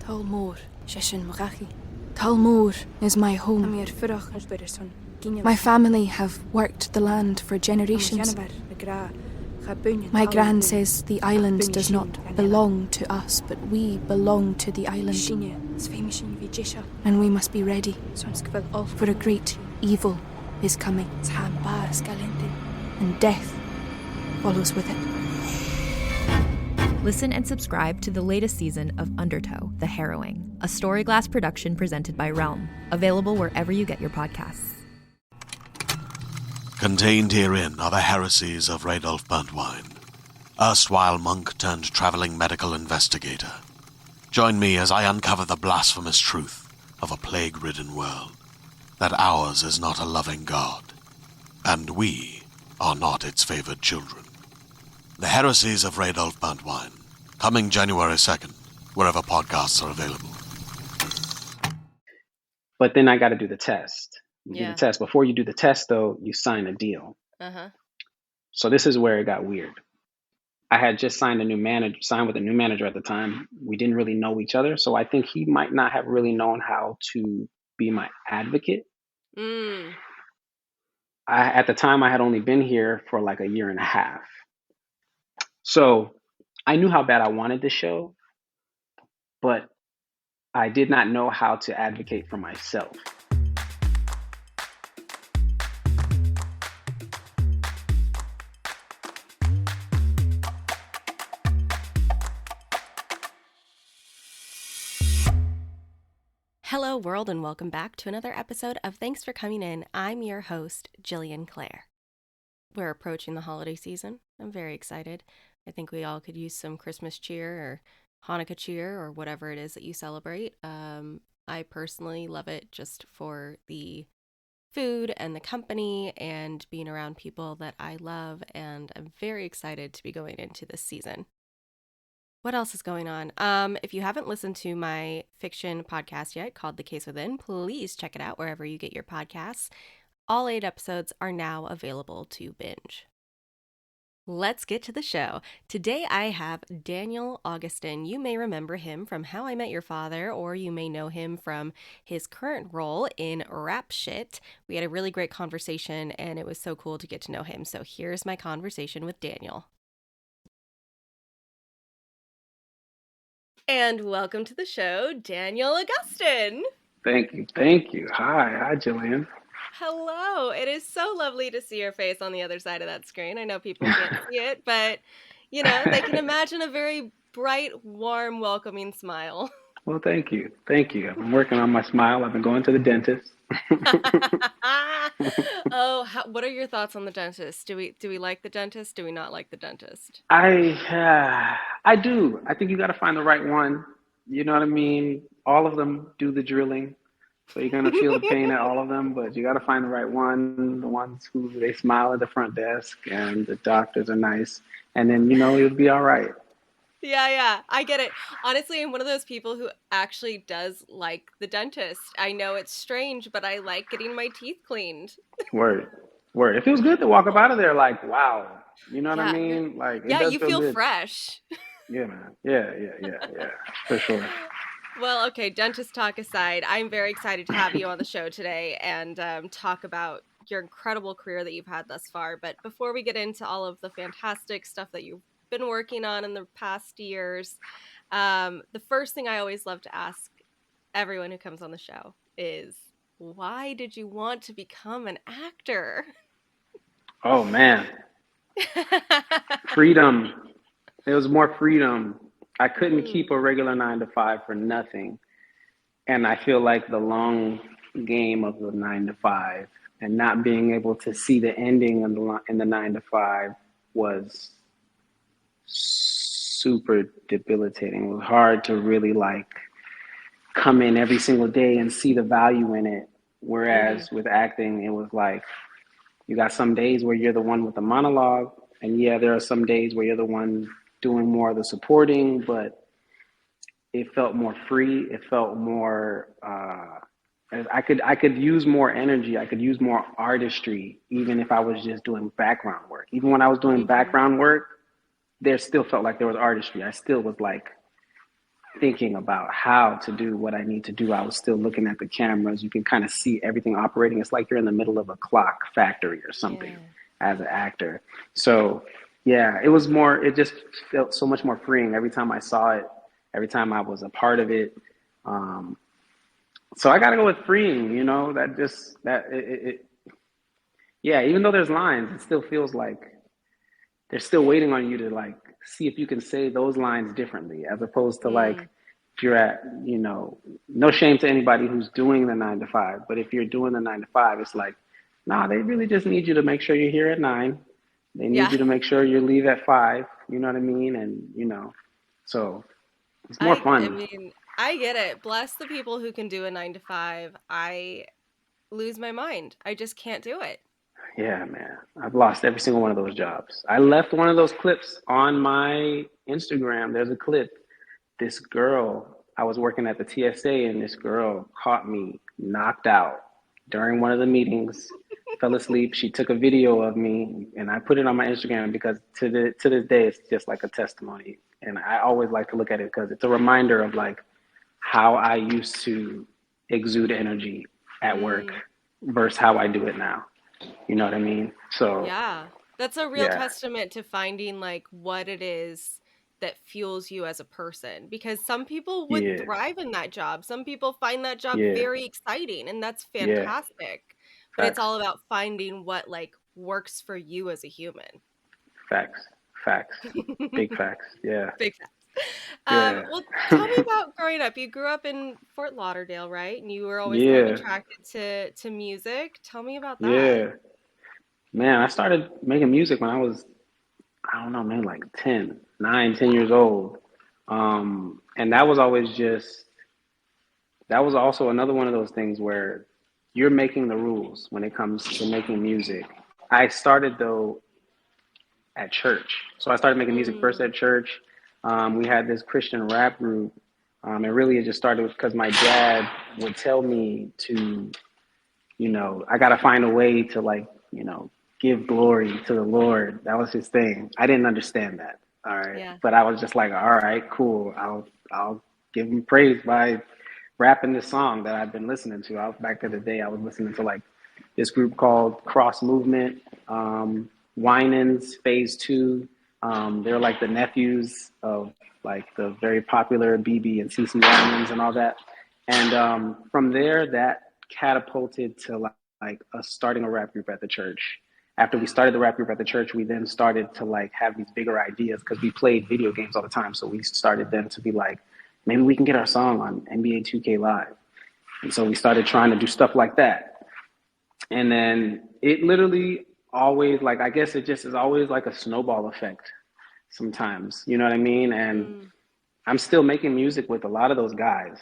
Talmor, Shishin Marachi. Talmor is my home. My family have worked the land for generations. My gran says the island does not belong to us, but we belong to the island. And we must be ready, for a great evil is coming, and death follows with it. Listen and subscribe to the latest season of Undertow, The Harrowing, a Storyglass production presented by Realm, available wherever you get your podcasts. Contained herein are the heresies of Radolf Burntwine, erstwhile monk turned traveling medical investigator. Join me as I uncover the blasphemous truth of a plague-ridden world, that ours is not a loving God, and we are not its favored children. The Heresies of Radolf Burntwine, coming January 2nd, wherever podcasts are available. But then I got to do the test. Do Yeah. the test. Before you do the test, though, you sign a deal. Uh-huh. So this is where it got weird. I had just signed with a new manager at the time. We didn't really know each other, so I think he might not have really known how to be my advocate. At the time, I had only been here for like a year and a half. So I knew how bad I wanted the show, but I did not know how to advocate for myself. Hello, world, and welcome back to another episode of Thanks for Coming In. I'm your host, Jillian Clare. We're approaching the holiday season. I'm very excited. I think we all could use some Christmas cheer or Hanukkah cheer or whatever it is that you celebrate. I personally love it just for the food and the company and being around people that I love, and I'm very excited to be going into this season. What else is going on? If you haven't listened to my fiction podcast yet called The Case Within, please check it out wherever you get your podcasts. All 8 episodes are now available to binge. Let's get to the show. Today I have Daniel Augustin. You may remember him from How I Met Your Father, or you may know him from his current role in Rap Shit. We had a really great conversation, and it was so cool to get to know him. So here's my conversation with Daniel. And welcome to the show, Daniel Augustin. Thank you. Hi, Jillian. Hello. It is so lovely to see your face on the other side of that screen. I know people can't see it, but, you know, they can imagine a very bright, warm, welcoming smile. Well, thank you. I've been working on my smile. I've been going to the dentist. What are your thoughts on the dentist? Do we like the dentist? Do we not like the dentist? I do. I think you got to find the right one. You know what I mean? All of them do the drilling. So you're going to feel the pain at all of them, but you got to find the right one, the ones who they smile at the front desk and the doctors are nice. And then, you know, you'll be all right. Yeah, I get it. Honestly, I'm one of those people who actually does like the dentist. I know it's strange, but I like getting my teeth cleaned. Word. It feels good to walk up out of there like, wow. You know what I mean? Like, it does you feel feel good. Fresh. Yeah, man. Yeah, for sure. Well, okay, dentist talk aside, I'm very excited to have you on the show today and talk about your incredible career that you've had thus far. But before we get into all of the fantastic stuff that you've been working on in the past years, the first thing I always love to ask everyone who comes on the show is, why did you want to become an actor? Oh, man. Freedom. It was more freedom. I couldn't keep a regular 9-to-5 for nothing. And I feel like the long game of the 9-to-5 and not being able to see the ending in the 9-to-5 was super debilitating. It was hard to really like come in every single day and see the value in it. Whereas with acting, it was like, you got some days where you're the one with the monologue. And yeah, there are some days where you're the one doing more of the supporting, but it felt more free. It felt more, I could use more energy. I could use more artistry, even if I was just doing background work. Even when I was doing background work, there still felt like there was artistry. I still was like thinking about how to do what I need to do. I was still looking at the cameras. You can kind of see everything operating. It's like you're in the middle of a clock factory or something as an actor. So yeah, it just felt so much more freeing every time I saw it, every time I was a part of it. So I got to go with freeing, yeah, even though there's lines, it still feels like they're still waiting on you to like see if you can say those lines differently, as opposed to like if you're at, no shame to anybody who's doing the 9 to 5, but if you're doing the 9 to 5, it's like, nah, they really just need you to make sure you're here at 9. They need you to make sure you leave at 5. You know what I mean? And so it's more fun. I mean, I get it. Bless the people who can do a 9 to 5. I lose my mind. I just can't do it. Yeah, man. I've lost every single one of those jobs. I left one of those clips on my Instagram. There's a clip. This girl, I was working at the TSA, and this girl caught me knocked out during one of the meetings, fell asleep. She took a video of me, and I put it on my Instagram because to this day, it's just like a testimony. And I always like to look at it because it's a reminder of like how I used to exude energy at work versus how I do it now. You know what I mean? So yeah, that's a real testament to finding like what it is that fuels you as a person, because some people would thrive in that job. Some people find that job very exciting, and that's fantastic. But it's all about finding what like works for you as a human. Facts. Big facts. Yeah. Big facts. Well, tell me about growing up. You grew up in Fort Lauderdale, right? And you were always kind of attracted to music. Tell me about that. Yeah. Man, I started making music when I was, I don't know, maybe like 10 years old. And that was also another one of those things where you're making the rules when it comes to making music. I started though at church. So I started making music first at church. We had this Christian rap group. And really it just started because my dad would tell me to, I got to find a way to like, give glory to the Lord. That was his thing. I didn't understand that. All right. Yeah. But I was just like, all right, cool. I'll give him praise by rapping this song that I've been listening to. Back in the day, I was listening to like this group called Cross Movement, Winans, Phase 2. They're like the nephews of like the very popular BB and CC Winans and all that. And from there, that catapulted to like us starting a rap group at the church. After we started the rap group at the church, we then started to like have these bigger ideas because we played video games all the time. So we started then to be like, maybe we can get our song on NBA 2K Live. And so we started trying to do stuff like that. And then it literally always like, I guess it just is always like a snowball effect sometimes, you know what I mean? And I'm still making music with a lot of those guys.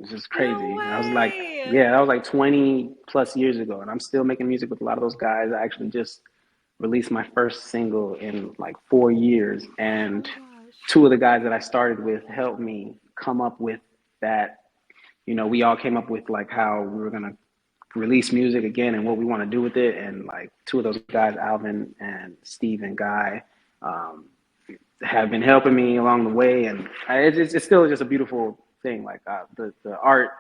It's just crazy. No I was like, that was like 20 plus years ago. And I'm still making music with a lot of those guys. I actually just released my first single in like 4 years. And two of the guys that I started with helped me come up with that. We all came up with like how we were going to release music again and what we want to do with it. And like two of those guys, Alvin and Steve and Guy, have been helping me along the way. And it's still just a beautiful thing. Like the art,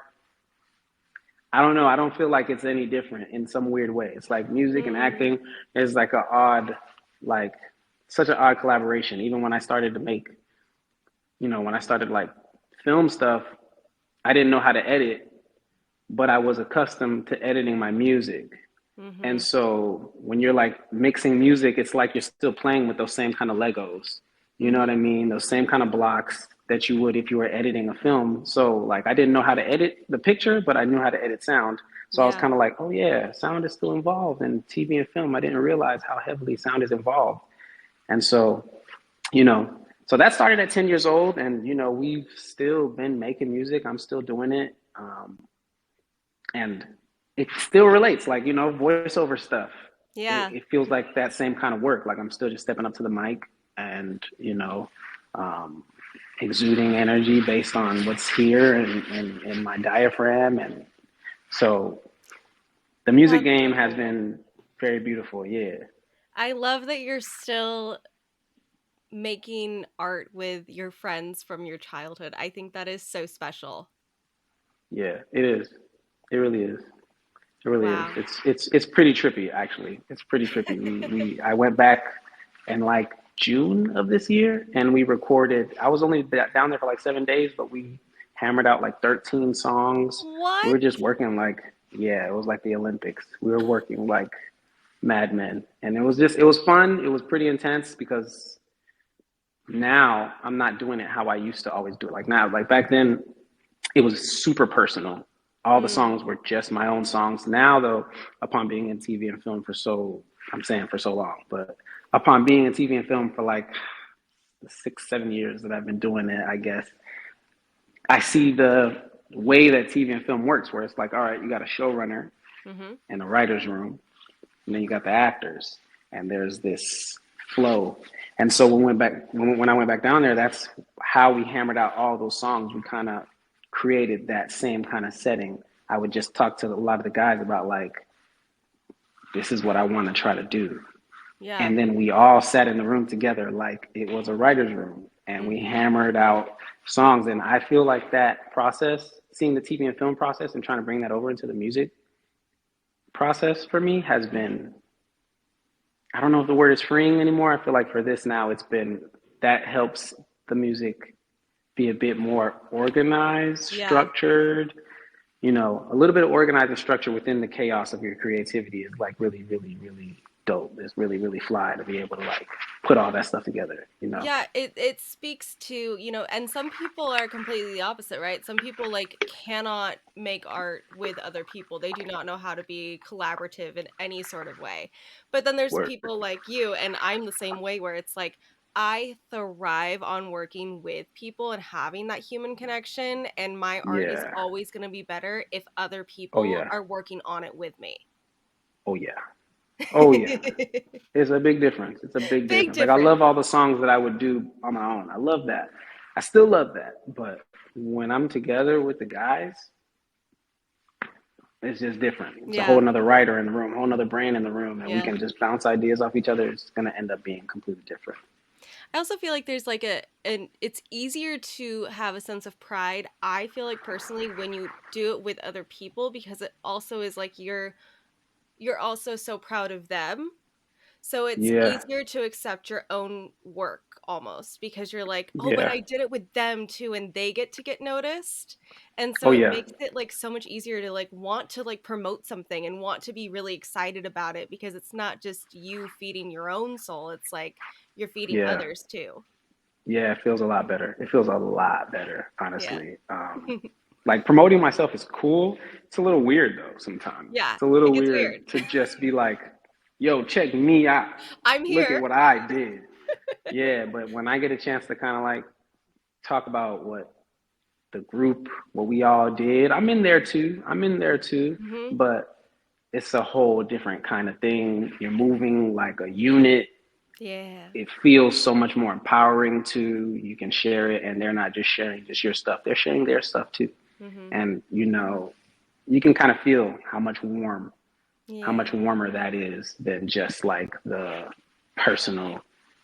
I don't know. I don't feel like it's any different in some weird way. It's like music and acting is like such an odd collaboration. Even when I started to make, when I started like film stuff, I didn't know how to edit, but I was accustomed to editing my music. Mm-hmm. And so when you're like mixing music, it's like you're still playing with those same kind of Legos. You know what I mean? Those same kind of blocks that you would if you were editing a film. So like I didn't know how to edit the picture, but I knew how to edit sound. So I was kind of like, oh yeah, sound is still involved in TV and film. I didn't realize how heavily sound is involved. And so, so that started at 10 years old, and we've still been making music. I'm still doing it. And it still relates, like, voiceover stuff. Yeah. It feels like that same kind of work. Like I'm still just stepping up to the mic and, exuding energy based on what's here and my diaphragm. And so the music game has been very beautiful. Yeah. I love that you're still making art with your friends from your childhood. I think that is so special. Yeah, it is. It really is. It really is. Wow. It's pretty trippy actually. It's pretty trippy. We I went back in like June of this year and we recorded. I was only down there for like 7 days, but we hammered out like 13 songs. We What? were just working like, yeah, it was like the Olympics. We were working like madmen, and it was fun. It was pretty intense because now I'm not doing it how I used to always do it. Like now, like back then, it was super personal. All the Mm. songs were just my own songs. Now, though, upon being in TV and film for so, I'm saying for so long, but upon being in TV and film for like the 6, 7 years that I've been doing it, I guess I see the way that TV and film works, where it's like, all right, you got a showrunner Mm-hmm. and a writer's room, and then you got the actors, and there's this flow. And so when I went back down there, that's how we hammered out all those songs. We kind of created that same kind of setting. I would just talk to a lot of the guys about like, this is what I want to try to do. Yeah. And then we all sat in the room together like it was a writer's room, and we hammered out songs. And I feel like that process, seeing the TV and film process and trying to bring that over into the music process for me has been, I don't know if the word is freeing anymore. I feel like for this now, it's been, that helps the music be a bit more organized, Yeah. structured. You know, a little bit of organized and structure within the chaos of your creativity is like really, really, really dope. It's really, really fly to be able to like put all that stuff together, you know? Yeah, it speaks to, you know, and some people are completely the opposite, right? Some people like cannot make art with other people. They do not know how to be collaborative in any sort of way. But then there's Word. people like you, and I'm the same way, where it's like I thrive on working with people and having that human connection, and my art is Yeah. always going to be better if other Oh, people yeah. are working on it with me. Oh, yeah. Oh, yeah. It's a big difference. It's a big Big difference. Like I difference. love all the songs that I would do on my own. I love that. I still love that. But when I'm together with the guys, it's just different. It's a Yeah. whole nother writer in the room, a whole nother brain in the room, and we Yeah. can just bounce ideas off each other. It's gonna end up being completely different. I also feel like there's like and it's easier to have a sense of pride, I feel like personally, when you do it with other people, because it also is like you're also so proud of them. So it's Yeah, easier to accept your own work almost, because you're like, oh, but yeah. I did it with them too, and they get noticed. And so Oh it yeah, makes it like so much easier to like want to like promote something and want to be really excited about it, because it's not just you feeding your own soul, it's like you're feeding yeah, others too. yeah. It feels a lot better. It feels a lot better, Yeah. honestly. Like promoting myself is cool. It's a little weird though sometimes. Yeah, It's a little it gets weird. weird to just be like, "Yo, check me out. I'm Look at here. what I did." Yeah, but when I get a chance to kind of like talk about what the group, what we all did, I'm in there too. I'm in there too. Hmm. But it's a whole different kind of thing. You're moving like a unit. Yeah. It feels so much more empowering too. You can share it, and they're not just sharing just your stuff. They're sharing their stuff too. Hmm. And you know, you can kind of feel how Yeah. much warmer that is than just like the personal,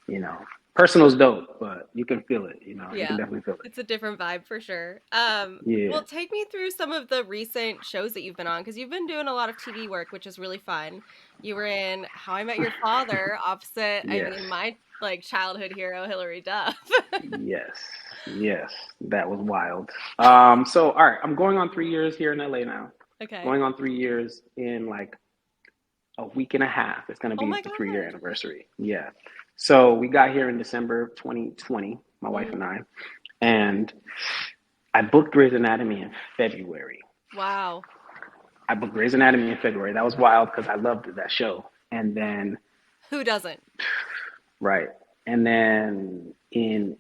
you know. Personal's dope, but you can feel it, you know. You can Yeah. definitely feel it. It's a different vibe for sure. Yeah. Well, take me through some of the recent shows that you've been on, because you've been doing a lot of TV work, which is really fun. You were in How I Met Your Father, opposite, I Yes. mean, my like childhood hero, Hilary Duff. Yes. Yes. That was wild. So all right, I'm going on 3 years here in LA now. Okay. Going on 3 years in like a week and a half. It's going to Oh be my the 3 year gosh. anniversary. Yeah. So we got here in December 2020, my wife Mhm. and I, and I booked Grey's Anatomy in February. Wow. I booked Grey's Anatomy in February. That was wild because I loved that show. And then, Who doesn't? right. And then in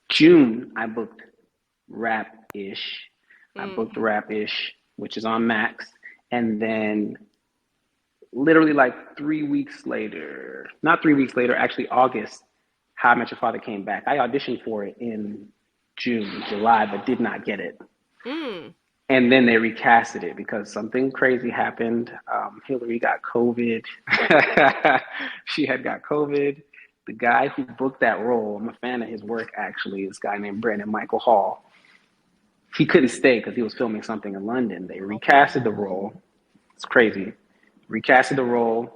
June, I booked Rap-ish. I Mm. booked Rap-ish, which is on Max. And then literally like 3 weeks later, not 3 weeks later, actually August, How I Met Your Father came back. I auditioned for it in June, July, but did not get it. Mm. And then they recasted it because something crazy happened. Hilary got COVID. She had got COVID. the guy who booked that role, I'm a fan of his work actually, this guy named Brandon Michael Hall. He couldn't stay because he was filming something in London. They recasted the role. It's crazy. Recasted the role.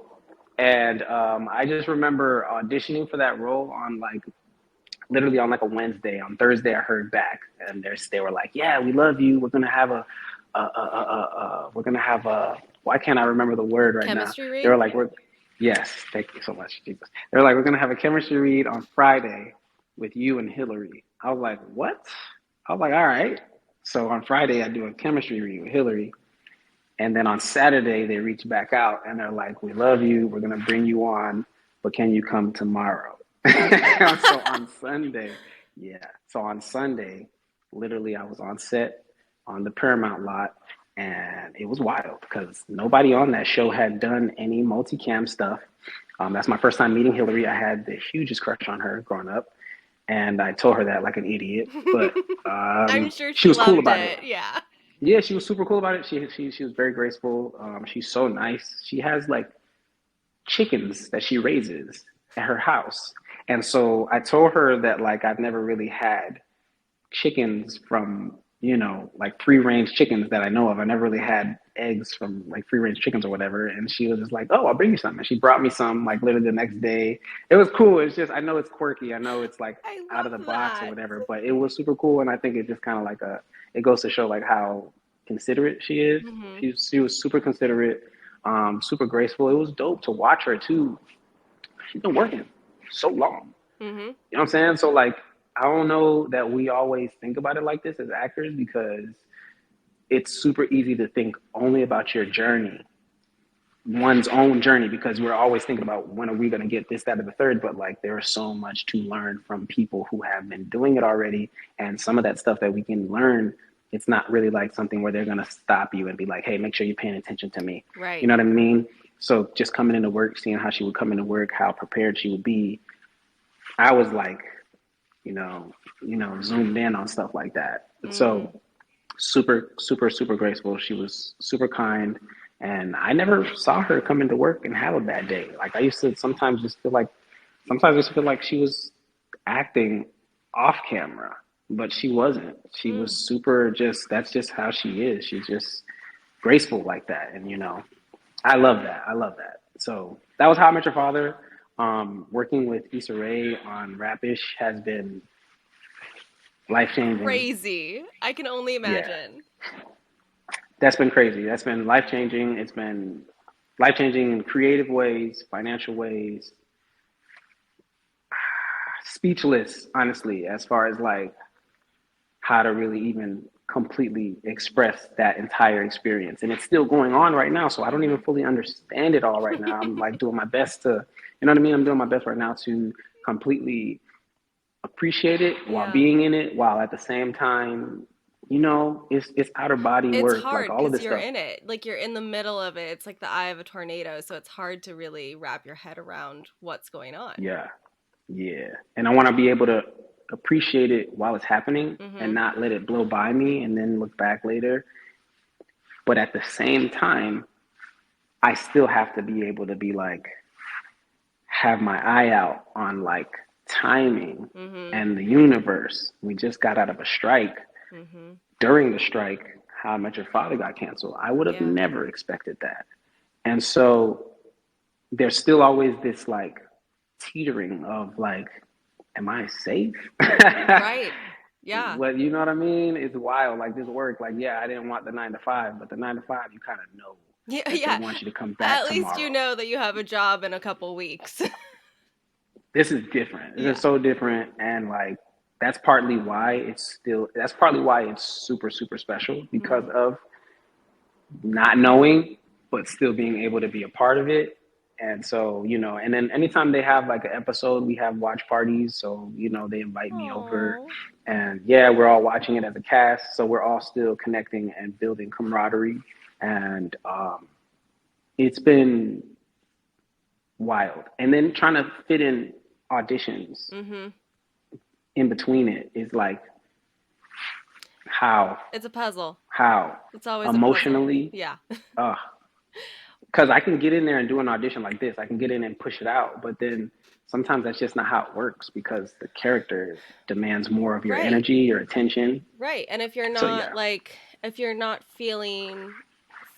And I just remember auditioning for that role on like, literally on like a Wednesday. On Thursday, I heard back. And they were like, yeah, we love you. We're going to have why can't I remember the word right Chemistry now? read? They were like, yes, thank you so much, Jesus. They were like, we're going to have a chemistry read on Friday with you and Hilary. I was like, what? I was like, all right. So on Friday, I do a chemistry read with Hilary. And then on Saturday, they reach back out and they're like, we love you. We're going to bring you on, but can you come tomorrow? So on Sunday, literally I was on set on the Paramount lot, and it was wild because nobody on that show had done any multicam stuff. That's my first time meeting Hilary. I had the hugest crush on her growing up. And I told her that like an idiot, but I'm sure she was cool loved about it. Yeah. Yeah, she was super cool about it. She was very graceful. She's so nice. She has like chickens that she raises at her house. And so I told her that like I've never really had chickens from, like free range chickens that I know of. I never really had eggs from like free range chickens or whatever. And she was just like, oh, I'll bring you some. And she brought me some like literally the next day. It was cool. It's just, I know it's quirky. I know it's like out of the box or whatever, but it was super cool. And I think it just kind of like it goes to show like how considerate she is. Mm-hmm. She was super considerate, super graceful. It was dope to watch her too. She's been working so long. Mm-hmm. You know what I'm saying? So like, I don't know that we always think about it like this as actors, because it's super easy to think only about your journey, one's own journey, because we're always thinking about when are we going to get this, that, or the third. But like, there's so much to learn from people who have been doing it already. And some of that stuff that we can learn, it's not really like something where they're going to stop you and be like, hey, make sure you're paying attention to me. Right. You know what I mean? So just coming into work, seeing how she would come into work, how prepared she would be, I was like, zoomed in on stuff like that. Mm. So super, super, super graceful. She was super kind. And I never saw her come into work and have a bad day. Like I used to sometimes just feel like she was acting off camera, but she wasn't. She was super that's just how she is. She's just graceful like that. And, I love that. So that was How I Met Your Father. Working with Issa Rae on Rap-ish has been life-changing. Crazy. I can only imagine. Yeah. That's been crazy. That's been life-changing. It's been life-changing in creative ways, financial ways. Speechless, honestly, as far as like how to really even completely express that entire experience. And it's still going on right now, so I don't even fully understand it all right now. I'm like doing my best to, you know what I mean? I'm doing my best right now to completely appreciate it while being in it, while at the same time, it's outer body work. It's hard like all of this you're stuff. in it. Like you're in the middle of it. It's like the eye of a tornado. So it's hard to really wrap your head around what's going on. Yeah. And I want to be able to appreciate it while it's happening and not let it blow by me and then look back later. But at the same time, I still have to be able to be like, have my eye out on like timing and the universe. We just got out of a strike. During the strike, How I Met Your Father got canceled. I would have never expected that. And so there's still always this like teetering of like, am I safe? Right. Yeah. Well, you know what I mean? It's wild. Like this work, like, I didn't want the 9 to 5, but the 9 to 5, you kind of know. Yeah. They want you to come back At tomorrow. least you know that you have a job in a couple weeks. This is different. This is so different. And like, that's partly why it's super, super special, because of not knowing, but still being able to be a part of it. And so, and then anytime they have like an episode, we have watch parties. So, they invite me over, and we're all watching it as a cast. So we're all still connecting and building camaraderie. And it's been wild. And then trying to fit in auditions in between it is like, how? It's a puzzle. How? It's always emotionally. a puzzle. Yeah. because I can get in there and do an audition like this. I can get in and push it out, but then sometimes that's just not how it works because the character demands more of your energy, your attention. Right. And if you're not if you're not feeling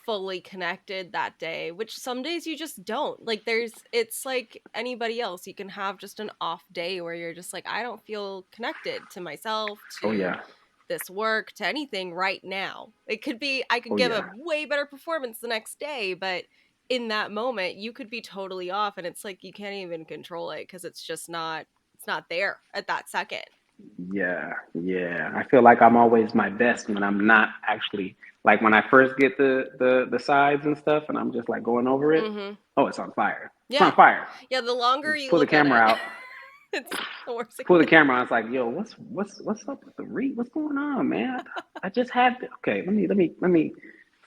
fully connected that day, which some days you just don't, like it's like anybody else. You can have just an off day where you're just like, I don't feel connected to myself, to this work, to anything right now. It could be, I could give a way better performance the next day, but in that moment you could be totally off, and it's like you can't even control it because it's just not, it's not there at that second. Yeah. I feel like I'm always my best when I'm not actually, like when I first get the sides and stuff and I'm just like going over it. Oh, it's on fire. It's on fire. Yeah, the longer you pull the camera out. It's the worse. Pull the camera out. It's like, yo, what's up with the read? What's going on, man? I just had okay, let me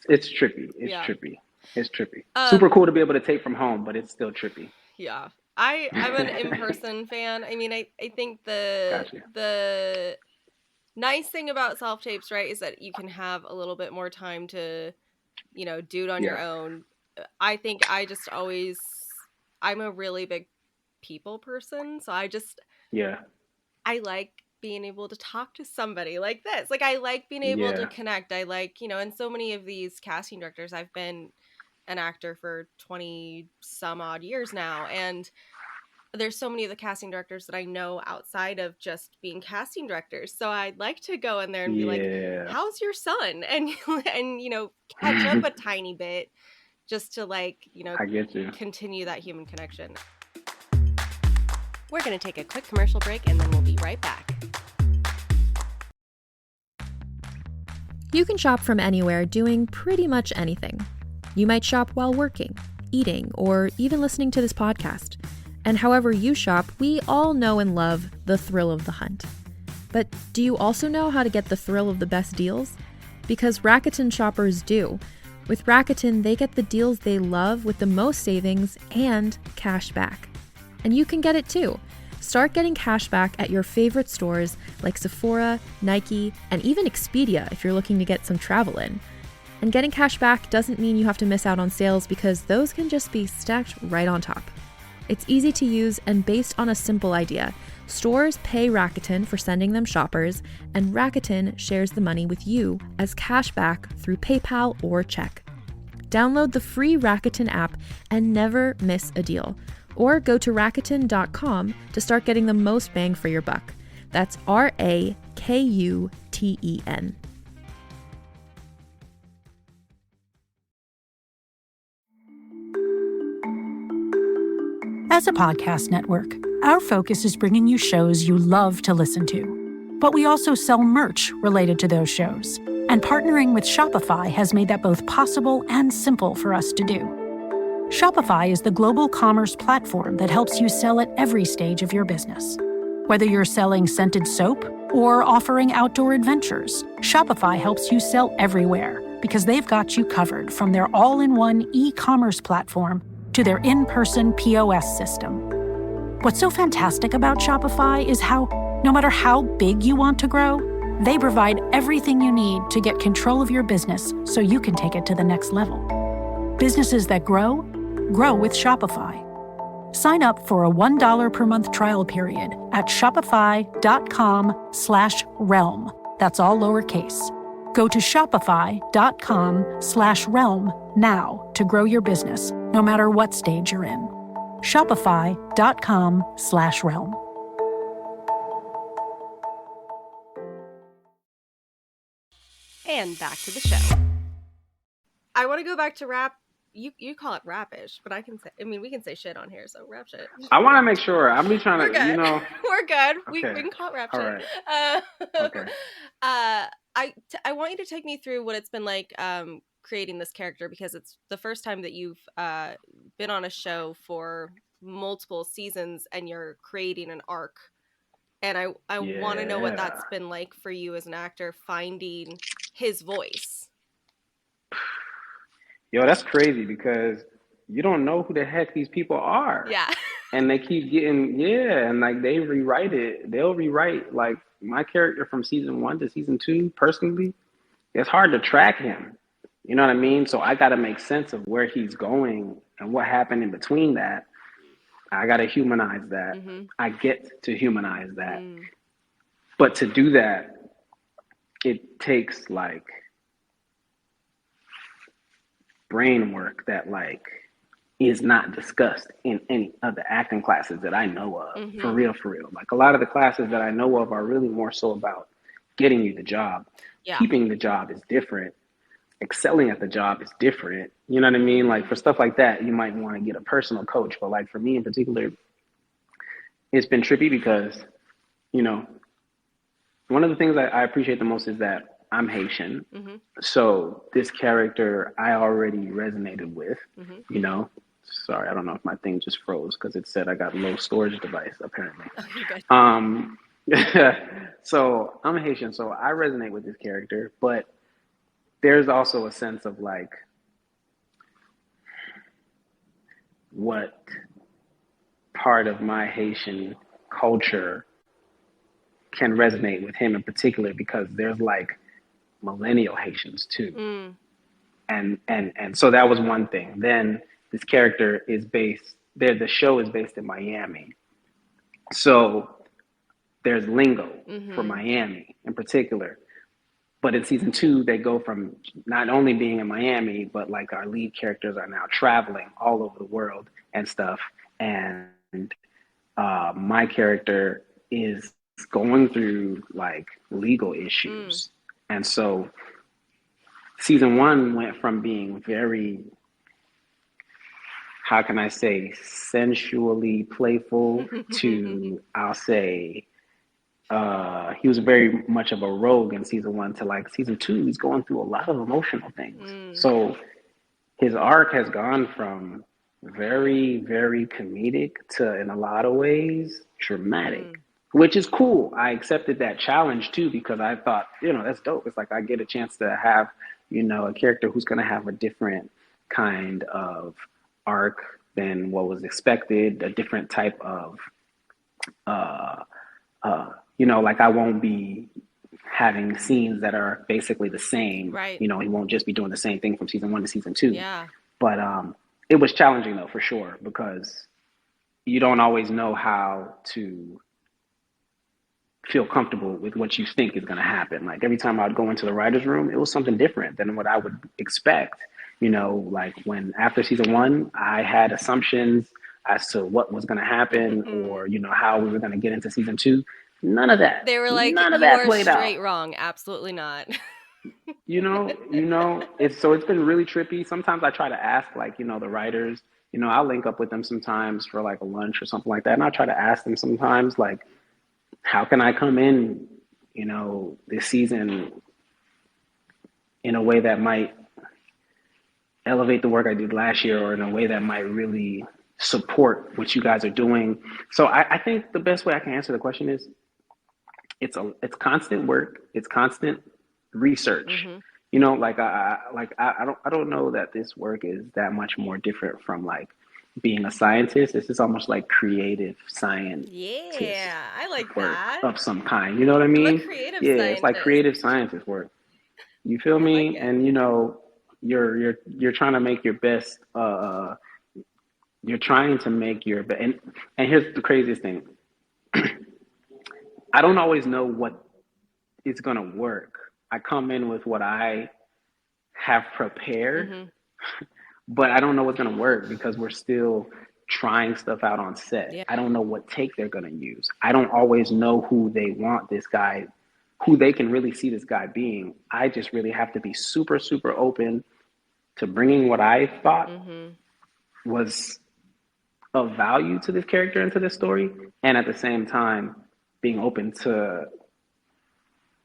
it's trippy. It's trippy. Super cool to be able to tape from home, but it's still trippy. Yeah. I'm an in-person fan. I mean, I think the nice thing about self-tapes, right, is that you can have a little bit more time to, do it on your own. I think I'm a really big people person, so I like being able to talk to somebody like this. Like, I like being able to connect. I like, and so many of these casting directors, I've been an actor for 20 some odd years now, and there's so many of the casting directors that I know outside of just being casting directors, so I'd like to go in there and be like, how's your son, and catch up a tiny bit just to I get you. Continue that human connection. We're going to take a quick commercial break and then we'll be right back. You can shop from anywhere doing pretty much anything. You might shop while working, eating, or even listening to this podcast. And however you shop, we all know and love the thrill of the hunt. But do you also know how to get the thrill of the best deals? Because Rakuten shoppers do. With Rakuten, they get the deals they love with the most savings and cash back. And you can get it too. Start getting cash back at your favorite stores like Sephora, Nike, and even Expedia if you're looking to get some travel in. And getting cash back doesn't mean you have to miss out on sales, because those can just be stacked right on top. It's easy to use and based on a simple idea. Stores pay Rakuten for sending them shoppers, and Rakuten shares the money with you as cash back through PayPal or check. Download the free Rakuten app and never miss a deal. Or go to Rakuten.com to start getting the most bang for your buck. That's Rakuten. As a podcast network, our focus is bringing you shows you love to listen to. But we also sell merch related to those shows. And partnering with Shopify has made that both possible and simple for us to do. Shopify is the global commerce platform that helps you sell at every stage of your business. Whether you're selling scented soap or offering outdoor adventures, Shopify helps you sell everywhere because they've got you covered, from their all-in-one e-commerce platform to their in-person POS system. What's so fantastic about Shopify is how, no matter how big you want to grow, they provide everything you need to get control of your business so you can take it to the next level. Businesses that grow with Shopify. Sign up for a $1 per month trial period at shopify.com/realm. That's all lowercase. Go to shopify.com/realm now to grow your business, no matter what stage you're in. Shopify.com/realm. And back to the show. I want to go back to rap. You call it rapish, but we can say shit on here, so rap shit. I want to make sure. I'm be trying to, We're good. Okay. We can call it rap All shit. Right. Okay. I want you to take me through what it's been like creating this character, because it's the first time that you've been on a show for multiple seasons and you're creating an arc. And I want to know what that's been like for you as an actor, finding his voice. Yo, that's crazy because you don't know who the heck these people are. Yeah. And they keep getting, and like they rewrite it. They'll rewrite like my character from season 1 to season 2. Personally, it's hard to track him You know what I mean? So I got to make sense of where he's going and what happened in between that. I got to humanize that. I get to humanize that. But to do that, it takes like brain work that like is not discussed in any of the acting classes that I know of. For real. Like a lot of the classes that I know of are really more so about getting you the job. Yeah. Keeping the job is different. Excelling at the job is different. You know what I mean? Like for stuff like that, you might want to get a personal coach. But like for me in particular, it's been trippy because, you know, one of the things I appreciate the most is that I'm Haitian. So this character I already resonated with, you know. Sorry, I don't know if my thing just froze because it said I got low storage device apparently. So I'm Haitian, so I resonate with this character, but there's also a sense of like what part of my Haitian culture can resonate with him in particular, because there's like millennial Haitians too. And so that was one thing. Then this character is based there, the show is based in Miami. So there's lingo for Miami in particular. But in season 2, they go from not only being in Miami, but like our lead characters are now traveling all over the world and stuff. And my character is going through like legal issues. And so season 1 went from being very, how can I say, sensually playful to, I'll say, he was very much of a rogue in season 1 to like season 2, he's going through a lot of emotional things. So his arc has gone from very, very comedic to, in a lot of ways, dramatic, which is cool. I accepted that challenge too, because I thought, you know, that's dope. It's like I get a chance to have, you know, a character who's going to have a different kind of arc than what was expected, a different type of, you know, like I won't be having scenes that are basically the same. Right. You know, he won't just be doing the same thing from season 1 to season 2. Yeah. But it was challenging though, for sure, because you don't always know how to feel comfortable with what you think is going to happen. Like every time I'd go into the writer's room, it was something different than what I would expect. You know, like when after season 1, I had assumptions as to what was going to happen or, you know, how we were going to get into season 2. None of that. They were like, none of you that are played straight out. wrong. Absolutely not. You know, it's been really trippy. Sometimes I try to ask, like, you know, the writers, you know, I'll link up with them sometimes for like a lunch or something like that. And I try to ask them sometimes, like, how can I come in, you know, this season in a way that might elevate the work I did last year, or in a way that might really support what you guys are doing. So I think the best way I can answer the question is it's constant work. It's constant research. You know, like I don't know that this work is that much more different from like being a scientist. This is almost like creative science. Yeah, I like that. Of some kind. You know what I mean? I'm a creative scientist. It's like creative scientist work. You feel me? Like and you know, you're trying to make your best. You're trying to make your best. And here's the craziest thing. I don't always know what is gonna work. I come in with what I have prepared, but I don't know what's gonna work because we're still trying stuff out on set. Yeah. I don't know what take they're gonna use. I don't always know who they want this guy, who they can really see this guy being. I just really have to be super, super open to bringing what I thought was of value to this character and to this story, and at the same time being open to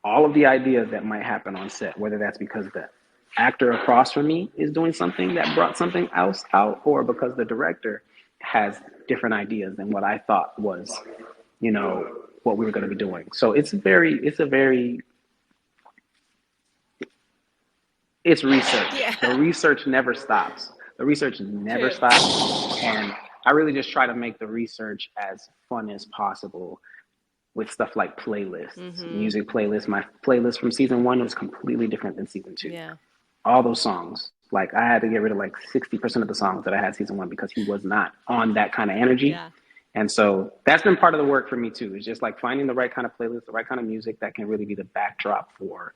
all of the ideas that might happen on set, whether that's because the actor across from me is doing something that brought something else out, or because the director has different ideas than what I thought was, you know, what we were going to be doing. So it's research. Yeah. The research never stops. And I really just try to make the research as fun as possible with stuff like playlists, music playlists. My playlist from season 1 was completely different than season 2. Yeah. all those songs. Like I had to get rid of like 60% of the songs that I had season one because he was not on that kind of energy. Yeah. And so that's been part of the work for me too. Is just like finding the right kind of playlist, the right kind of music that can really be the backdrop for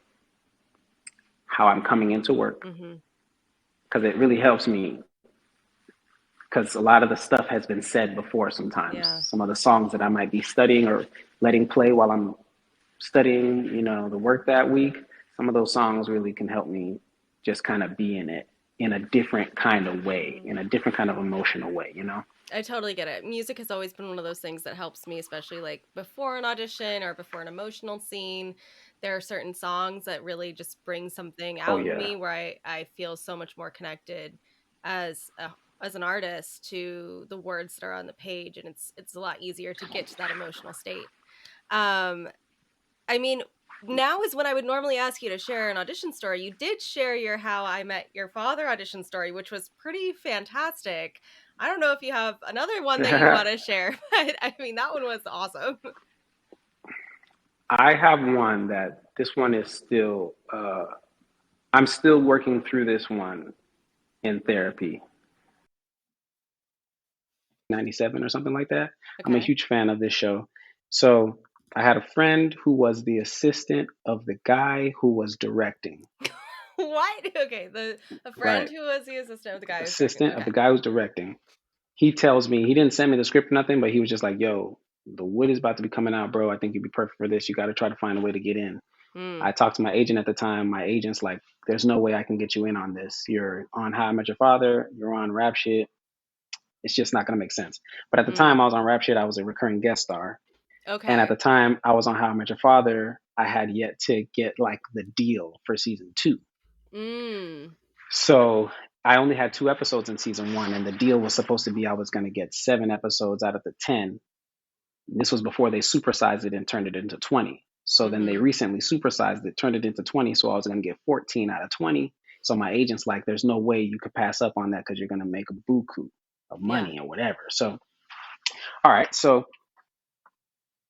how I'm coming into work. Because it really helps me. Because a lot of the stuff has been said before sometimes. Yeah. Some of the songs that I might be studying or letting play while I'm studying, you know, the work that week, some of those songs really can help me just kind of be in it in a different kind of way, in a different kind of emotional way, you know? I totally get it. Music has always been one of those things that helps me, especially like before an audition or before an emotional scene. There are certain songs that really just bring something Oh, out in yeah. me where I feel so much more connected as as an artist to the words that are on the page, and it's a lot easier to get to that emotional state. I mean, now is when I would normally ask you to share an audition story. You did share your How I Met Your Father audition story, which was pretty fantastic. I don't know if you have another one that you want to share, but I mean, that one was awesome. I have one that this one is still, I'm still working through this one in therapy. 97 or something like that. I'm a Okay. huge fan of this show. So I had a friend who was the assistant of the guy who was directing. What? Okay, a friend Right. who was the assistant of the guy who was directing. Assistant of Okay. the guy who's directing. He tells me, he didn't send me the script or nothing, but he was just like, yo, the wood is about to be coming out, bro. I think you'd be perfect for this. You got to try to find a way to get in. I talked to my agent at the time. My agent's like, there's no way I can get you in on this. You're on How I Met Your Father. You're on rap shit. It's just not going to make sense. But at the time I was on rap shit, I was a recurring guest star. And at Okay. the time I was on How I Met Your Father, I had yet to get like the deal for season 2. So I only had 2 episodes in season 1, and the deal was supposed to be I was going to get 7 episodes out of the 10. This was before they supersized it and turned it into 20. So then they recently supersized it, turned it into 20. So I was going to get 14 out of 20. So my agent's like, there's no way you could pass up on that because you're going to make a buku of money or whatever. So, all right. So,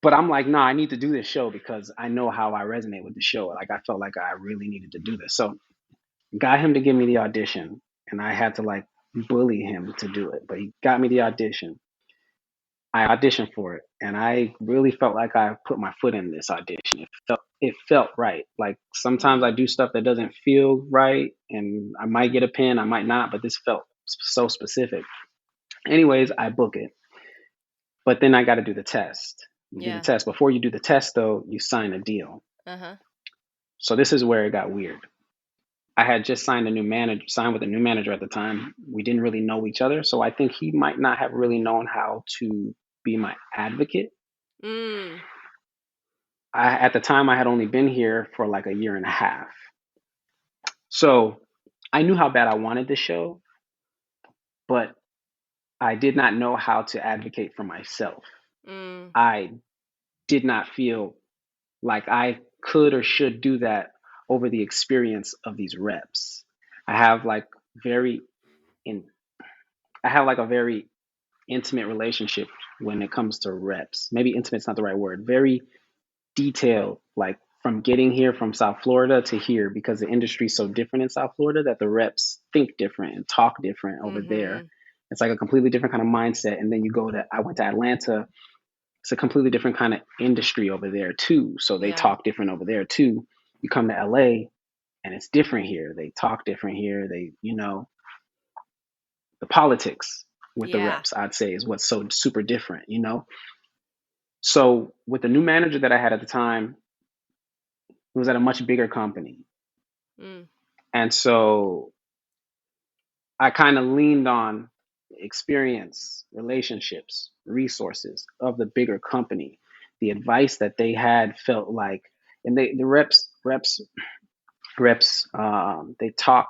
but I'm like, nah, I need to do this show because I know how I resonate with the show. Like I felt like I really needed to do this. So got him to give me the audition, and I had to like bully him to do it. But he got me the audition. I auditioned for it, and I really felt like I put my foot in this audition. It felt right. Like sometimes I do stuff that doesn't feel right, and I might get a pin, I might not, but this felt so specific. Anyways, I book it, but then I got to do the test. You do the test. Before you do the test, though, you sign a deal. So this is where it got weird. I had just signed with a new manager at the time. We didn't really know each other, so I think he might not have really known how to be my advocate. At the time, I had only been here for like a year and a half. So I knew how bad I wanted this show, but I did not know how to advocate for myself. I did not feel like I could or should do that over the experience of these reps. I have like a very intimate relationship when it comes to reps. Maybe intimate's not the right word. Very detailed, like from getting here from South Florida to here, because the industry's so different in South Florida that the reps think different and talk different over there. It's like a completely different kind of mindset. And then I went to Atlanta. It's a completely different kind of industry over there too. So they talk different over there too. You come to LA and it's different here. They talk different here. The politics with the reps, I'd say, is what's so super different, So with the new manager that I had at the time, it was at a much bigger company. And so I kind of leaned on experience, relationships, resources of the bigger company. The advice that they had felt like, and the reps, they talk.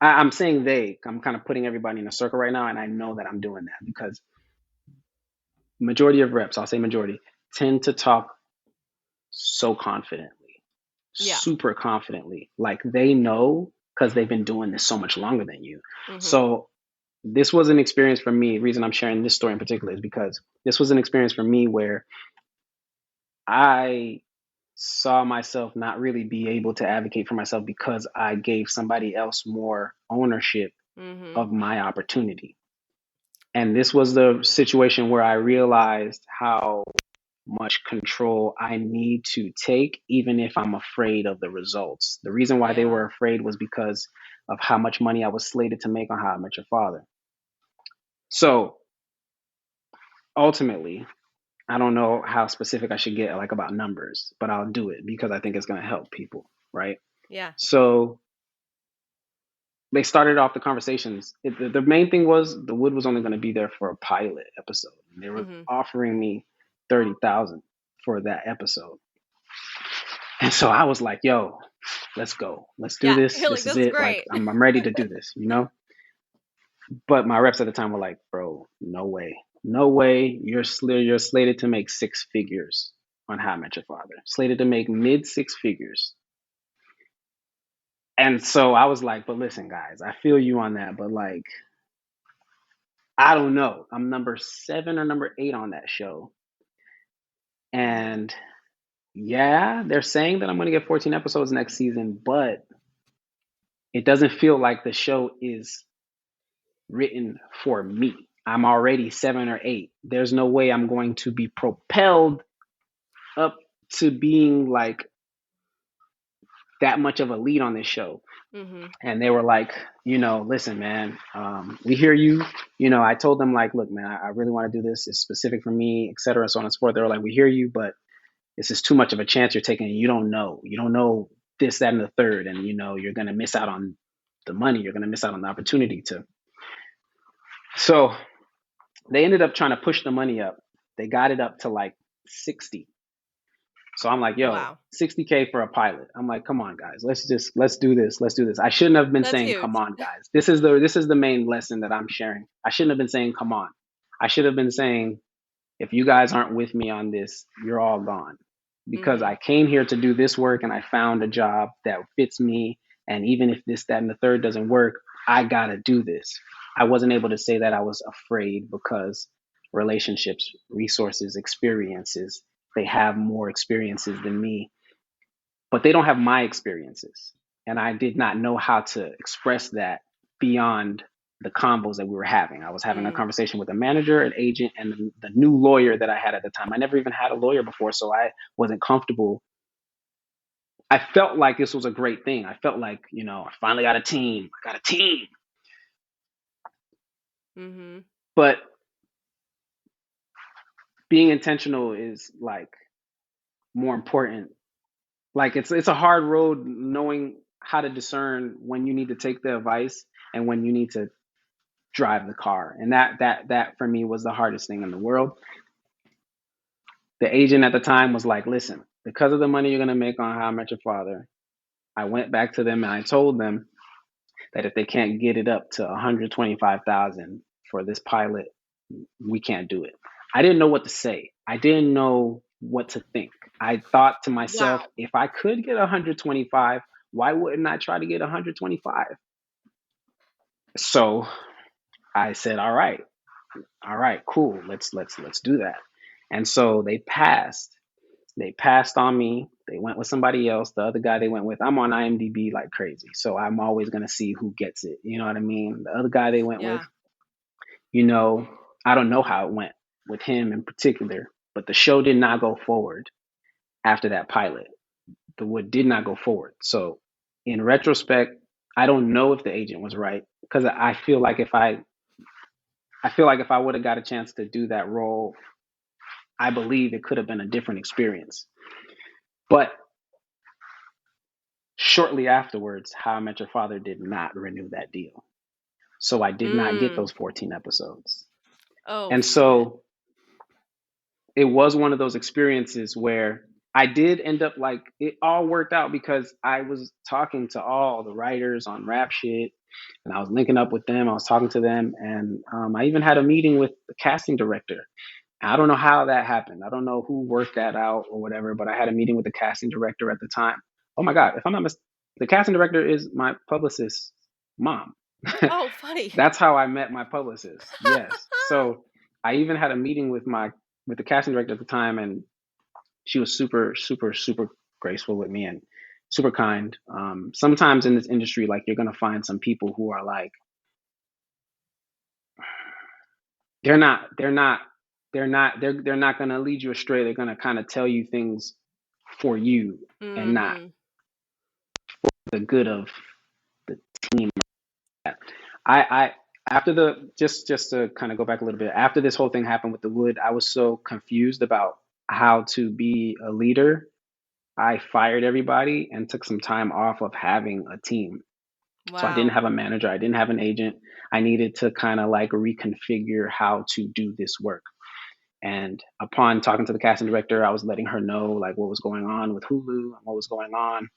I'm saying I'm kind of putting everybody in a circle right now, and I know that I'm doing that because majority of reps, I'll say majority, tend to talk so confidently, super confidently, like they know because they've been doing this so much longer than you. So this was an experience for me. The reason I'm sharing this story in particular is because this was an experience for me where I saw myself not really be able to advocate for myself because I gave somebody else more ownership of my opportunity. And this was the situation where I realized how much control I need to take, even if I'm afraid of the results. The reason why they were afraid was because of how much money I was slated to make on How I Met Your Father. So ultimately, I don't know how specific I should get like about numbers, but I'll do it because I think it's going to help people, right? Yeah. So they started off the conversations. The main thing was the wood was only going to be there for a pilot episode. They were offering me $30,000 for that episode. And so I was like, yo, let's go. Let's do this. You're This like, is this is it. great. Like, I'm ready to do this, you know? But my reps at the time were like, bro, no way. No way. You're slated to make six figures on How I Met Your Father. Slated to make mid six figures. And so I was like, but listen, guys, I feel you on that. But like, I don't know. I'm number 7 or number 8 on that show. And yeah, they're saying that I'm going to get 14 episodes next season, but it doesn't feel like the show is written for me. I'm already 7 or 8. There's no way I'm going to be propelled up to being like that much of a lead on this show. And they were like, you know, listen, man, we hear you. You know, I told them like, look, man, I really want to do this. It's specific for me, et cetera, so on and so forth. They were like, we hear you, but this is too much of a chance you're taking. You don't know this, that, and the third. And, you know, you're going to miss out on the money. You're going to miss out on the opportunity to. So they ended up trying to push the money up. They got it up to like 60. So I'm like, yo, wow. $60K for a pilot. I'm like, come on, guys, let's do this. Let's do this. I shouldn't have been saying, come on, guys. This is the main lesson that I'm sharing. I shouldn't have been saying, come on. I should have been saying, if you guys aren't with me on this, you're all gone. Because I came here to do this work and I found a job that fits me. And even if this, that, and the third doesn't work, I got to do this. I wasn't able to say that I was afraid because relationships, resources, experiences, they have more experiences than me, but they don't have my experiences. And I did not know how to express that beyond the combos that we were having. I was having a conversation with a manager, an agent, and the new lawyer that I had at the time. I never even had a lawyer before, so I wasn't comfortable. I felt like this was a great thing. I felt like, you know, I finally got a team. I got a team. But being intentional is like more important. Like it's a hard road knowing how to discern when you need to take the advice and when you need to drive the car. And that for me was the hardest thing in the world. The agent at the time was like, listen, because of the money you're going to make on How I Met Your Father, I went back to them and I told them that if they can't get it up to 125,000 for this pilot, we can't do it. I didn't know what to say. I didn't know what to think. I thought to myself, if I could get 125, why wouldn't I try to get 125? So I said, all right, cool. Let's do that. And so they passed on me. They went with somebody else. The other guy they went with, I'm on IMDb like crazy. So I'm always going to see who gets it. You know what I mean? The other guy they went with, you know, I don't know how it went with him in particular, but the show did not go forward after that pilot. The wood did not go forward. So in retrospect, I don't know if the agent was right, because I feel like if I would have got a chance to do that role, I believe it could have been a different experience. But shortly afterwards, How I Met Your Father did not renew that deal. So I did not get those 14 episodes. And so it was one of those experiences where I did end up like, it all worked out because I was talking to all the writers on rap shit and I was linking up with them. I was talking to them, and I even had a meeting with the casting director. I don't know how that happened. I don't know who worked that out or whatever, but I had a meeting with the casting director at the time. Oh my God, if I'm not mistaken, the casting director is my publicist's mom. Oh, funny. That's how I met my publicist. Yes. So I even had a meeting with the casting director at the time, and she was super, super, super graceful with me and super kind. Sometimes in this industry, like you're gonna find some people who are like they're not they're not they're not gonna lead you astray. They're gonna kind of tell you things for you and not Mm-hmm. the good of the team. I after the just to kind of go back a little bit, after this whole thing happened with the wood, I was so confused about how to be a leader. I fired everybody and took some time off of having a team. So I didn't Wow. have a manager, I didn't have an agent. I needed to kind of like reconfigure how to do this work. And upon talking to the casting director, I was letting her know like what was going on with Hulu and what was going on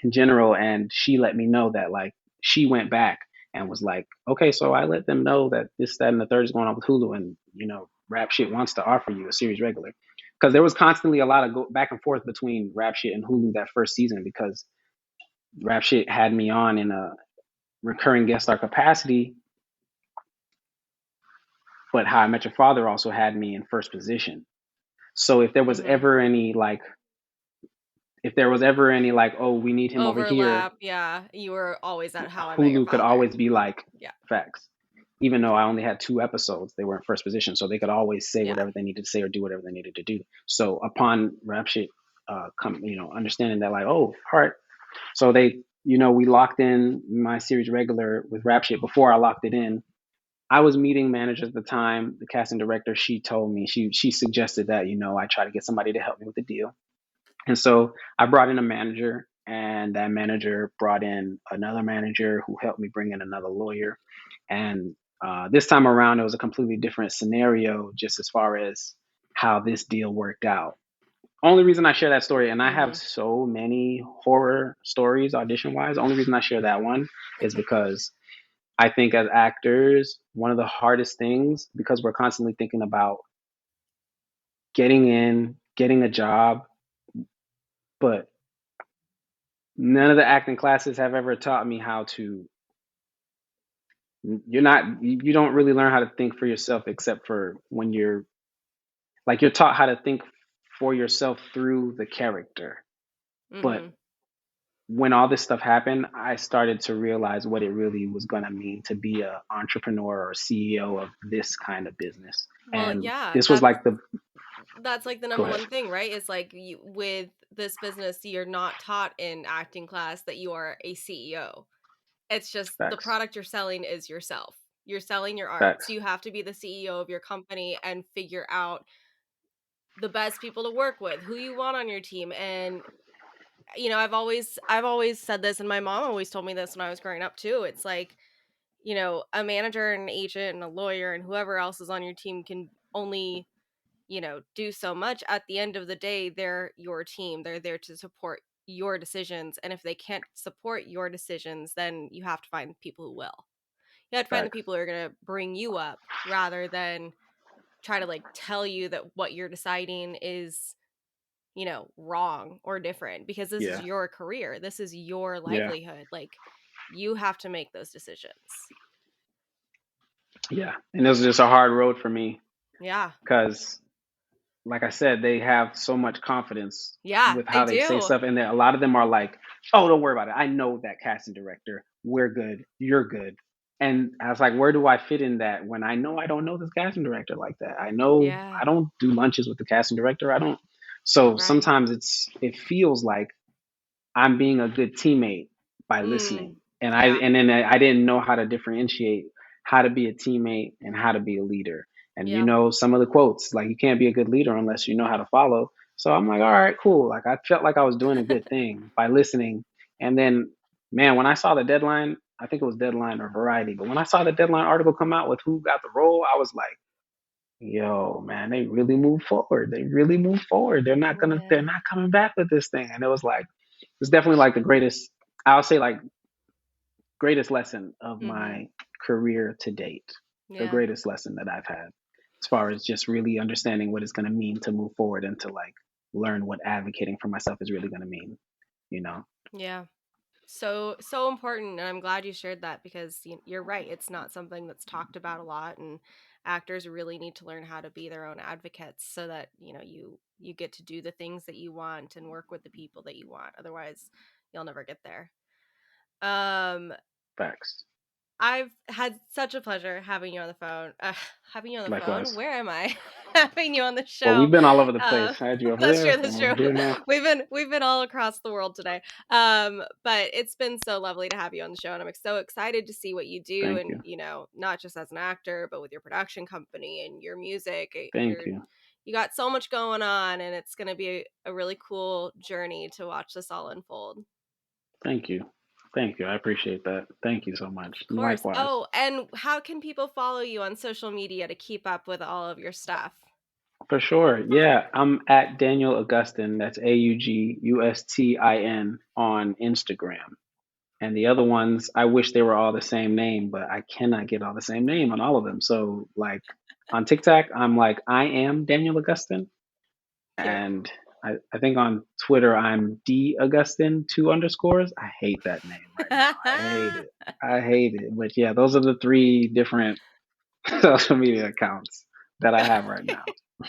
in general. And she let me know that like she went back and was like, okay, so I let them know that this, that, and the third is going on with Hulu, and Rap Shit wants to offer you a series regular. Because there was constantly a lot of back and forth between Rap Shit and Hulu that first season, because Rap Shit had me on in a recurring guest star capacity, but How I Met Your Father also had me in first position. So if there was Mm-hmm. ever any like, oh, we need him over here, Overlap. Yeah. You were always at How I Met Your Hulu could Father. always be like, Yeah. facts. Even though I only had 2 episodes, they were in first position, so they could always say Yeah. whatever they needed to say or do whatever they needed to do. So upon Rap Shit, understanding that like, oh, heart. So they, we locked in my series regular with Rap Shit. Before I locked it in, I was meeting managers at the time. The casting director, she told me, she suggested that I try to get somebody to help me with the deal. And so I brought in a manager, and that manager brought in another manager who helped me bring in another lawyer. And this time around, it was a completely different scenario, just as far as how this deal worked out. Only reason I share that story, and I have Mm-hmm. so many horror stories audition wise, the only reason I share that one is because I think as actors, one of the hardest things, because we're constantly thinking about getting in, getting a job, but none of the acting classes have ever taught me how to. You don't really learn how to think for yourself except for when you're taught how to think for yourself through the character. But Mm-hmm. when all this stuff happened, I started to realize what it really was going to mean to be an entrepreneur or CEO of this kind of business. Well, And yeah, this was like the that's like the go number ahead. one thing, right? It's like with this business, you're not taught in acting class that you are a CEO. It's just the Facts. product you're selling is yourself. You're selling your art. So Facts. you have to be the CEO of your company and figure out the best people to work with, who you want on your team. And I've always said this, and my mom always told me this when I was growing up too. It's like, a manager and an agent and a lawyer and whoever else is on your team can only do so much. At the end of the day, they're your team. They're there to support your decisions. And if they can't support your decisions, then you have to find people who will. You have to find the Facts. people who are going to bring you up rather than try to like tell you that what you're deciding is, wrong or different, because this is Yeah. your career. This is your Yeah. livelihood. Like, you have to make those decisions. Yeah. And this was just a hard road for me Yeah. because, like I said, they have so much confidence Yeah, with they how they say do. stuff. And then a lot of them are like, oh, don't worry about it. I know that casting director. We're good. You're good. And I was like, where do I fit in that when I know I don't know this casting director like that? I know Yeah. I don't do lunches with the casting director. I don't. So Right. sometimes it feels like I'm being a good teammate by Mm. listening. And Yeah. I didn't know how to differentiate how to be a teammate and how to be a leader. And Yeah. some of the quotes, like you can't be a good leader unless you know how to follow. So I'm like, all right, cool. Like I felt like I was doing a good thing by listening. And then, man, when I saw the deadline, I think it was Deadline or Variety, but when I saw the Deadline article come out with who got the role, I was like, yo, man, they really moved forward. They really moved forward. They're Yeah. not coming back with this thing. And it was like, it's definitely like the greatest, I'll say like greatest lesson of Mm-hmm. my career to date. The Yeah. greatest lesson that I've had as far as just really understanding what it's going to mean to move forward and to like learn what advocating for myself is really going to mean, you know? Yeah. So important, and I'm glad you shared that, because you're right. It's not something that's talked about a lot, and actors really need to learn how to be their own advocates so that, you know, you get to do the things that you want and work with the people that you want. Otherwise, you'll never get there. Facts. I've had such a pleasure having you on the phone. Likewise. Where am I? Having you on the show. Well, we've been all over the place. I had you over That's there. true. That's true. Here now. We've been all across the world today. But it's been so lovely to have you on the show, and I'm so excited to see what you do. Thank and you. know, not just as an actor, but with your production company and your music. Thank you. You got so much going on, and it's going to be a really cool journey to watch this all unfold. Thank you. Thank you. I appreciate that. Thank you so much. Of course. Likewise. Oh, and how can people follow you on social media to keep up with all of your stuff? For sure. Yeah. I'm at Daniel Augustin. That's AUGUSTIN on Instagram. And the other ones, I wish they were all the same name, but I cannot get all the same name on all of them. So like on TikTok, I'm like, I am Daniel Augustin. Cute. And I think on Twitter, I'm D Augustin 2 underscores. I hate that name right now. I hate it. But yeah, those are the 3 different social media accounts that I have right now.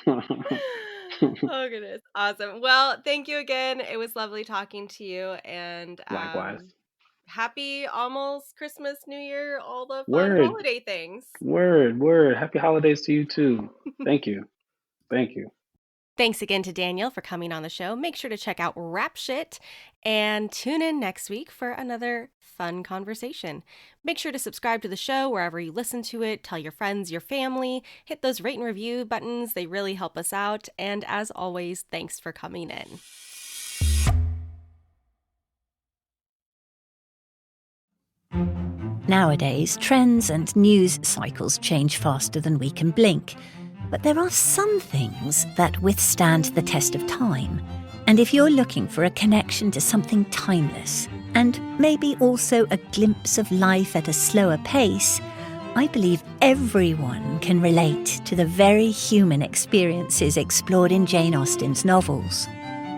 Oh, goodness. Awesome. Well, thank you again. It was lovely talking to you. And Likewise. Happy almost Christmas, New Year, all the fun Word. holiday things. Word. Happy holidays to you too. Thank you. Thanks again to Daniel for coming on the show. Make sure to check out Rap Shit and tune in next week for another fun conversation. Make sure to subscribe to the show wherever you listen to it. Tell your friends, your family. Hit those rate and review buttons. They really help us out. And as always, thanks for coming in. Nowadays, trends and news cycles change faster than we can blink. But there are some things that withstand the test of time. And if you're looking for a connection to something timeless, and maybe also a glimpse of life at a slower pace, I believe everyone can relate to the very human experiences explored in Jane Austen's novels.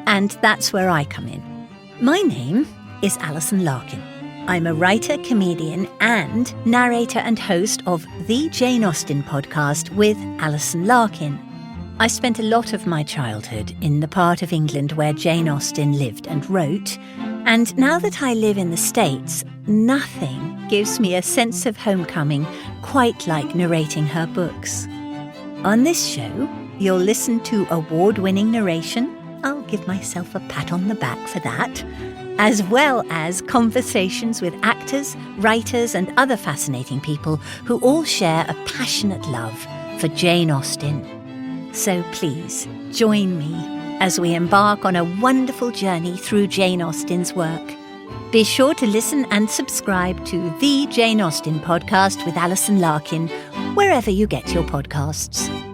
And that's where I come in. My name is Alison Larkin. I'm a writer, comedian, and narrator and host of the Jane Austen podcast with Alison Larkin. I spent a lot of my childhood in the part of England where Jane Austen lived and wrote, and now that I live in the States, nothing gives me a sense of homecoming quite like narrating her books. On this show, you'll listen to award-winning narration. I'll give myself a pat on the back for that. As well as conversations with actors, writers, and other fascinating people who all share a passionate love for Jane Austen. So please, join me as we embark on a wonderful journey through Jane Austen's work. Be sure to listen and subscribe to the Jane Austen podcast with Alison Larkin, wherever you get your podcasts.